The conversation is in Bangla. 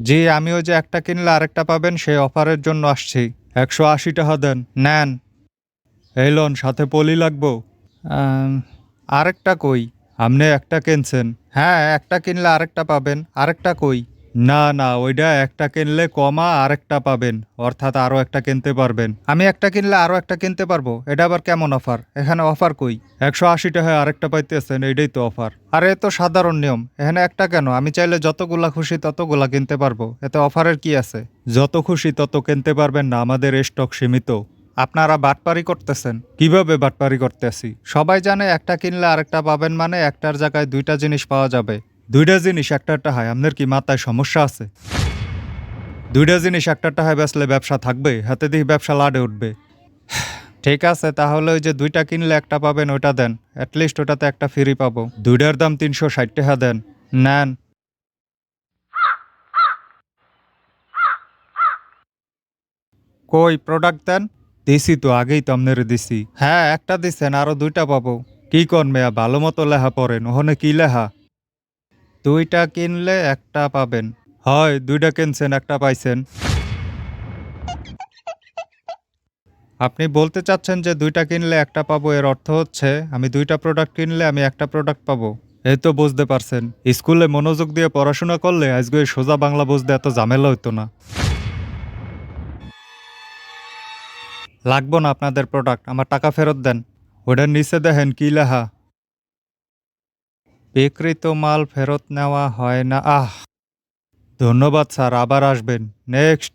জি, আমি ওই যে একটা কিনলে আরেকটা পাবেন সেই অফারের জন্য আসছি। ১৮০ টাকা দেন, নেন। এই লন সাথে পলি লাগবো। আম, আরেকটা কই? আপনি একটা কিনছেন। হ্যাঁ, একটা কিনলে আরেকটা পাবেন। আরেকটা কই? না, না, ওইটা একটা কিনলে কমা আরেকটা পাবেন। অর্থাৎ আরো একটা কিনতে পারবেন। আমি একটা কিনলে আরো একটা কিনতে পারবো। এটা আবার কেমন অফার? এখানে অফার কই? ১৮০ টাকায় আরেকটা পাইতেছেন, এইটাই তো অফার। আরে এ তো সাধারণ নিয়ম। এখানে একটা কেন? আমি চাইলে যতগুলা খুশি ততগুলা কিনতে পারবো। এতে অফারের কি আছে? যত খুশি তত কিনতে পারবেন না, আমাদের স্টক সীমিত। আপনারা বাটপারি করতেছেন। কিভাবে বাটপারি করতেছি? সবাই জানে একটা কিনলে আরেকটা পাবেন মানে একটার জায়গায় দুইটা জিনিস পাওয়া যাবে। দুইটা জিনিস একটা টাকায়, আপনার কি মাথায় সমস্যা আছে? দুইটা জিনিস একটা টাকায় বেচলে ব্যবসা থাকবে? হাতে দিয়ে ব্যবসা লাডে উঠবে। ঠিক আছে, তাহলে ওই যে দুইটা কিনলে একটা পাবেন ওইটা দেন। অ্যাটলিস্ট ওটাতে একটা ফ্রি পাবো। দুইটার দাম ৩৬০ টাকা দেন। নেন। কই প্রোডাক্ট দেন? দিছি তো, আগেই তো আপনারে দিছি। হ্যাঁ, একটা দিছেন, আরো দুইটা পাবো। কি কন মেয়া, ভালো মতো লেহা পড়েন। ওখানে কি লেহা? দুইটা কিনলে একটা পাবেন। হয়, দুইটা কিনছেন, একটা পাইছেন। আপনি বলতে চাচ্ছেন যে দুইটা কিনলে একটা পাবো, এর অর্থ হচ্ছে আমি দুইটা প্রোডাক্ট কিনলে আমি একটা প্রোডাক্ট পাবো। এই তো বুঝতে পারছেন। স্কুলে মনোযোগ দিয়ে পড়াশোনা করলে আজকে এই সোজা বাংলা বুঝতে এত ঝামেলা হইতো না। লাগবো না আপনাদের প্রোডাক্ট, আমার টাকা ফেরত দেন। ওটার নিচে দেখেন কি লেখা? বিক্রিত মাল ফেরত নেওয়া হয় না। ধন্যবাদ স্যার, আবার আসবেন। নেক্সট।